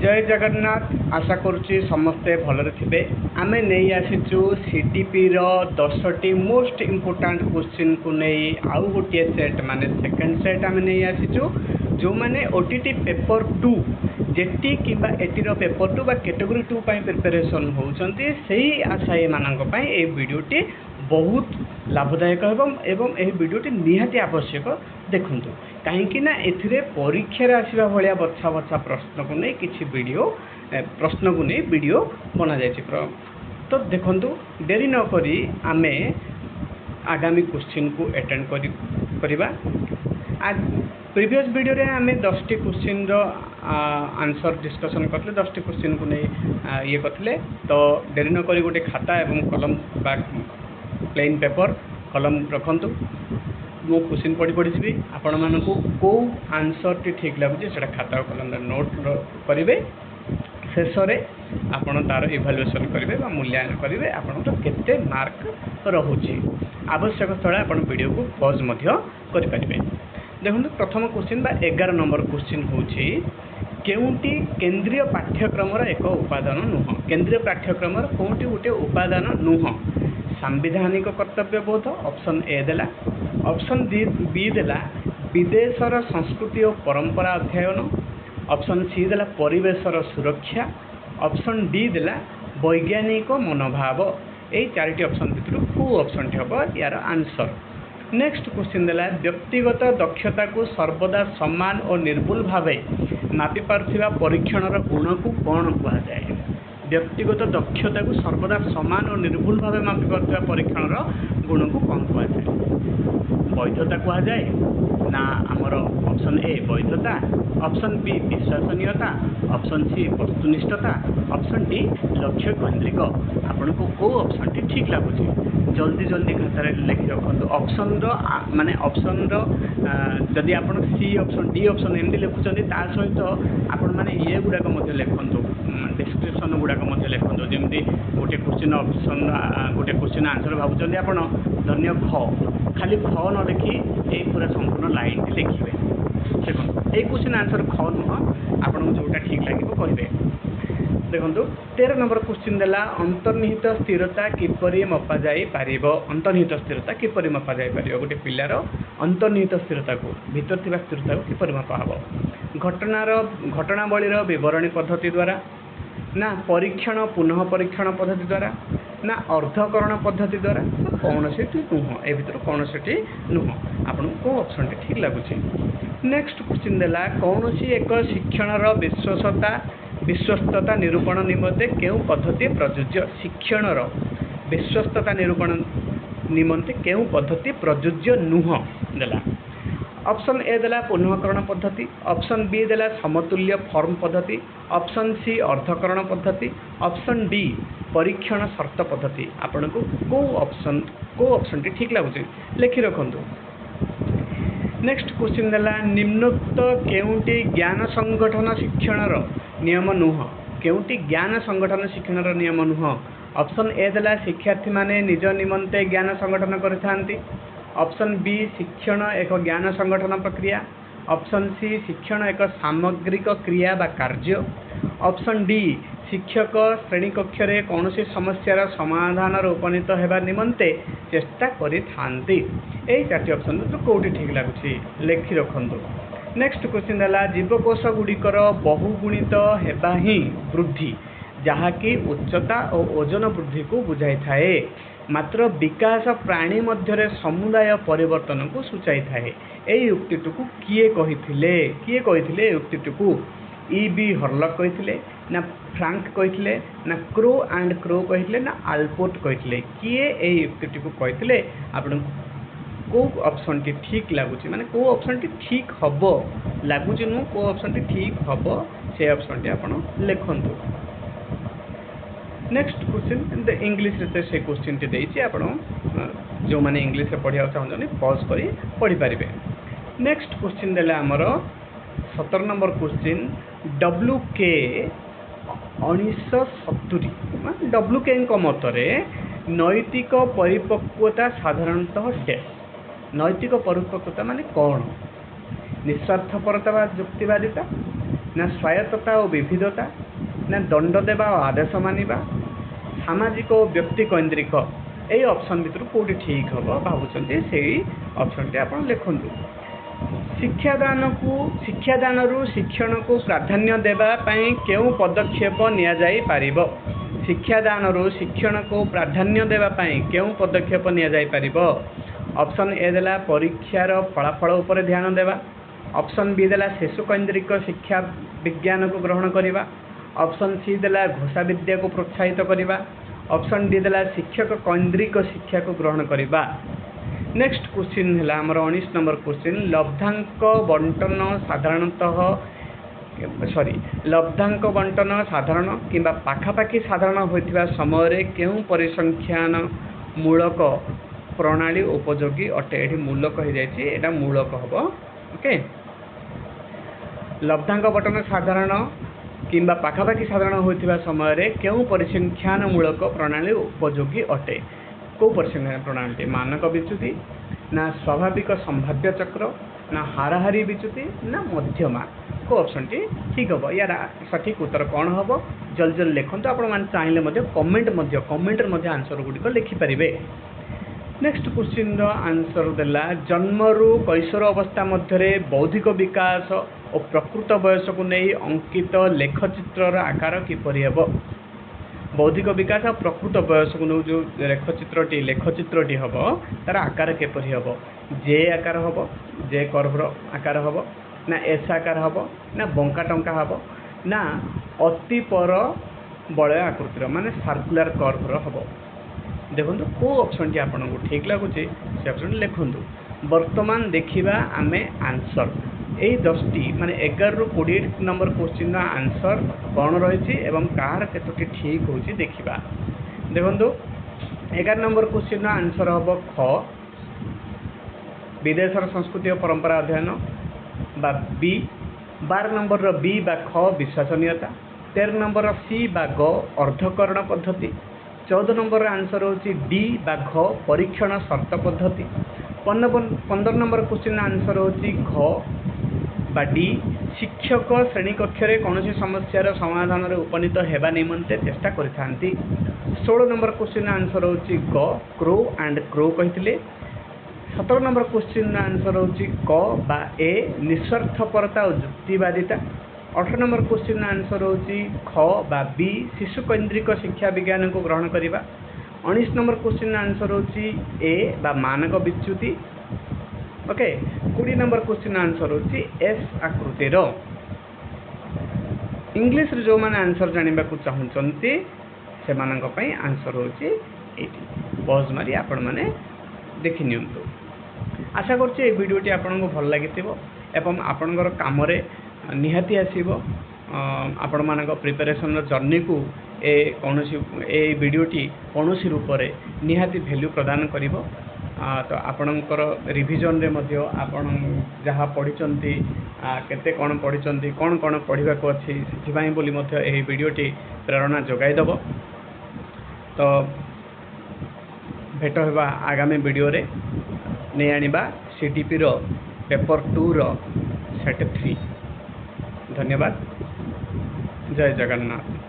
जय जगन्नाथ। आशा करुच्ची समस्ते भलरे थे। आम नहीं आसीचु सीडीपी रो 10टी मोस्ट इम्पोर्टाट क्वेश्चन को नहीं आउ गोटे सेट माने सेकंड सेट आम नहीं आसीचु जो माने ओटीटी पेपर 2 जेटी किंबा एटीर पेपर 2 बा कैटेगरी 2 प्रिपरेशन होउचंती सही आशायी मानक पई ए वीडियोटी बहुत लाभदायक एवं यह वीडियोटी निहाती आवश्यक देखंतु कहीं ना एथिरे परीक्षा आसवा भाया बछा बछा प्रश्न को नहीं किसी वीडियो प्रश्न को नहीं वीडियो बना जाए तो देखंतु डेरी न करी आमे आगामी क्वेश्चन को अटेंड करिबा। प्रीवियस वीडियो रे आमे 10टी क्वेश्चन रो आंसर डिस्कशन करले 10टी क्वेश्चन को नहीं ये करले तो डेरी न करी गोटे खाता एवं कलम बा प्लेन पेपर कलम रखंतु मो क्वेश्चन पढ़ी पढ़ी जी आपण मानक कौ आंसर टी ठीक लगुच से खाता कलम नोट करेंगे शेष में आपड़ तार इभालुएसन करेंगे मूल्यांकन करेंगे आपंकर केते मार्क रोचे आवश्यक स्थल आप वीडियो को पॉज करेंगे। देखो प्रथम क्वेश्चन बा 11 नंबर क्वेश्चन होची केउंटी केंद्रीय पाठ्यक्रम एक उपादान नुह केंद्रीय पाठ्यक्रम कौटी गोटे उपादान नुह सांविधानिक कर्तव्यबोध ऑप्शन ए देला ऑप्शन बी देला विदेशर संस्कृति और परंपरा अध्ययन ऑप्शन सी देला परिवेशर सुरक्षा ऑप्शन डी देला वैज्ञानिक मनोभाव यही 4टी ऑप्शन भितर कौ ऑप्शन टी हम यार आंसर। नेक्स्ट क्वेश्चन देला व्यक्तिगत दक्षता को सर्वदा समान और निर्भुल भाव मापी पारुथिबा परीक्षणर गुण को कौन कहा जाए व्यक्तिगत दक्षता को सर्वदा समान और निर्भुल भाव मापी पारुथिबा परीक्षणर गुण को कौन कहा जाए वैधता कहा जाए ना आमर ऑप्शन ए वैधता ऑप्शन बी विश्वसनीयता ऑप्शन सी वस्तुनिष्ठता ऑप्शन डी लक्ष्य केंद्रिक आपन को कौ ऑप्शन टी ठीक लगुच जल्दी जल्दी खातार लिखि रखु ऑप्शन माने ऑप्शन जदि आप सी ऑप्शन डी ऑप्शन एमती लिखुंट ता सहित आपण मैंने ये गुड़ाक लिखु डिस्क्रिप्शन गुड़ाक लिखु जमी गोटे क्वेश्चन ऑप्शन गोटे क्वेश्चन आंसर भावुं आप धन्य ख खाली ख न लिखि ये पूरा संपूर्ण लाइन लिखे देखो ये क्वेश्चन आंसर ख नुह आपको जोटा ठीक लगे कहे। देखो 13 नंबर क्वेश्चन देला अंतर्निहित स्थिरता किपरि मपा जाई पारिबो अंतर्निहित स्थिरता किपरि मपा जाई पारिबो गोटे पिलार अंतर्निहित स्थिरता को भीतर थिबा स्थिरता को किपरि मपा हबो घटनावलीर विवरणी पद्धति द्वारा ना परीक्षण पुनः परीक्षण पद्धति द्वारा ना अर्धकरण पद्धति द्वारा कौन से नुह ए भर कौन से नुह आपन को ऑप्शन टी ठीक लगुच। नेक्स्ट क्वेश्चन देला कौन सी एक शिक्षणर विश्वस्तता निरूपण निमंते केउ पद्धति प्रयोज्य शिक्षणर विश्वस्तता निरूपण निमंते केउ पद्धति प्रयोज्य नुह देला ऑप्शन ए देला पुनःकरण पद्धति ऑप्शन बी देला समतुल्य फॉर्म पद्धति ऑप्शन सी अर्धकरण पद्धति ऑप्शन डी परीक्षण शर्त पद्धति आपन को कौ ऑप्शन टी ठीक लगुच लिखि रखंतु। नेक्स्ट क्वेश्चन देला निम्नोक्त केउंटी ज्ञान संगठन शिक्षणर नियम नुह केउंटी ज्ञान संगठन शिक्षणर नियम नुह ऑप्शन ए देला शिक्षार्थी माने निज निमंते ज्ञान संगठन करथांती ऑप्शन बी शिक्षण एक ज्ञान संगठन प्रक्रिया ऑप्शन सी शिक्षण एक सामग्रिक क्रिया बा कार्य ऑप्शन डी शिक्षक श्रेणी कक्ष रे कौन सी समस्यार समाधान उपनीत होगा निमंते चेष्टा करि थांती एई 4टी ऑप्शन तो कोठी ठीक लागुछि लिखि रखंतु। नेक्स्ट क्वेश्चन देला जीवकोश गुड़िकर बहुगुणित हेबा ही वृद्धि जहाँकि उच्चता और ओजन वृद्धि को बुझाई थाए मात्र विकास प्राणी मध्य समुदाय परिवर्तन को सूचाई थाए यही उक्तिटू किए कही उक्तिटू बी हर्लक कही ना फ्रांक कही ना क्रो एंड क्रो कही ना आल्पोर्ट कही किए यही उक्तिटू कही आपण कौ ऑप्शन टी ठीक लगुच माने कौ ऑप्शन टी ठीक हम लगुच नु कौ ऑप्शन टी ठीक हम से ऑप्शन टी आपण लिखंतु। नेक्स्ट क्वेश्चन इंग्लिश से क्वेश्चन टी देछि आपण जो माने इंग्लिश से पढ़िया चाहते पॉज करी पढ़ी पारिबे। नेक्स्ट क्वेश्चन देले हमर 17 नंबर क्वेश्चन WK 1970 WK मतरे नैतिक परिपक्वता साधारणतः डैश नैतिक परिपक्वता माने कौन निस्वार्थपरता वा युक्तिवादिता ना स्वायत्तता और विविधता, ना दंड देवा और आदेश मानिबा, सामाजिक और व्यक्ति केन्द्रिक, यही ऑप्शन भितर कौटी ठीक हम भावुं से ऑप्शन टी आप लिखुं। शिक्षादान रु शिक्षण को प्राधान्य देवा पई केउ पदक्षेप निया जाई पारिबो। शिक्षादान रु शिक्षण को प्राधान्य देवा पई केउ पदक्षेप निया जाई पारिबो। ऑप्शन ए देला परीक्षार फलाफल उपर ध्यान देवा। ऑप्शन बी देला शिशु केन्द्रिक शिक्षा विज्ञान को ग्रहण करवा। ऑप्शन सी देला घोषा विद्या को प्रोत्साहित करवा। ऑप्शन डी देला शिक्षक केन्द्रिक शिक्षा को ग्रहण करवा। नेक्स्ट क्वेश्चन है आमर 19 नंबर क्वेश्चन। लब्धांक बंटन साधारणतः लब्धांक बंटन साधारण किंबा पाखापाखि साधारण होइथिबा समय रे केउ परिसंख्यान मूलक प्रणाली उपयोगी अटे। एठी मूलक हो जायछि, एटा मूलक हबो। ओके, लब्धांक बंटन साधारण किंबा पाखापाखि साधारण होइथिबा समय रे केउ परिसंख्यान मूलक प्रणाली उपयोगी अटे। को परिसंख्यान प्रणाली? मानक विच्युति, ना स्वाभाविक संभाव्य चक्र, ना हाराहारी विच्युति, ना मध्यमा। को ऑप्शन टी ठीक हम? यार सठिक उत्तर कौन हम? जल्दी जल्दी लिखते। आपण मैंने चाहिए कमेंट आंसर गुड़िक लिखिपारे। नेक्स्ट क्वेश्चन आंसर देला जन्मरू कैशोर अवस्था मध्य बौद्धिक विकास और प्रकृत बयस को नहीं अंकित लेखचित्र आकार किपरि हेबो। बौद्धिक विकास और प्रकृत बयस को जो लेखचित्रटी हम तार आकार किपरि हेबो। जे आकार हम, जे कर्वर आकार हम, ना एस आकार हम, ना बंका टंका हम, ना अति पर बलय आकृतिर माने सर्कुलर कर्वर हम। देखो को ऑप्शन टी आपको ठीक लगुच से ऑप्शन लिखुं। वर्तमान देखिबा आमे आंसर यही 10टी माने 11 रु 20 नंबर क्वेश्चन आंसर कौन रही एवं कार केतोटी ठीक होची देखिबा। देखो 11 नंबर क्वेश्चन आंसर हम ख विदेशर संस्कृति और परंपरा अध्ययन बा बी। 12 नंबर रो बी बा ख विश्वसनीयता। 13 नंबर सी बा ग अर्धकरण पद्धति। 14 नंबर आंसर होची डी बा घ परीक्षण शर्त पद्धति। 15 नंबर क्वेश्चन आंसर होची घ बा डी शिक्षक श्रेणी कक्ष रे कौन समस्यार समाधान रे उपनीत हेबा निमंते चेष्टा करिथांती। 16 नंबर क्वेश्चन आंसर होची ग क्रो एंड क्रो कहितले। 17 नंबर क्वेश्चन आंसर होची क बा ए निस्वार्थपरता और युक्तिवादिता। 18 नंबर क्वेश्चन आंसर होची ख बा बी शिशु केन्द्रिक शिक्षा विज्ञान को ग्रहण करवा। 19 नंबर क्वेश्चन आंसर होची ए बा मानक विच्युति। ओके, 20 नंबर क्वेश्चन आंसर होची एस आकृतिर। इंग्लिश रे जो माने आंसर जानिबा को चाहुचंती से मानक पई आंसर होची एटी। पॉज मारी आपण माने देखि नियंतु। आशा करछि ए वीडियोटी आपनको भल लागिथिबो एवं आपनकर काम रे निहाती आसीबो। आपण मानक प्रिपरेशन जर्नी को ए वीडियोटी कौनसी रूप से निहाती वैल्यू प्रदान करिवो। तो आपणकर रिविजन रे मध्य आपण जहाँ पढ़ी केते कौन पढ़ी कौन कौन पढ़ा को अच्छी से बोली मध्य एही वीडियोटी प्रेरणा जोगाई दबो। तो भेट होगा आगामी वीडियो रे नहीं आनिबा सीटीपी रो पेपर 2 रो सेट 3। धन्यवाद। जय जगन्नाथ।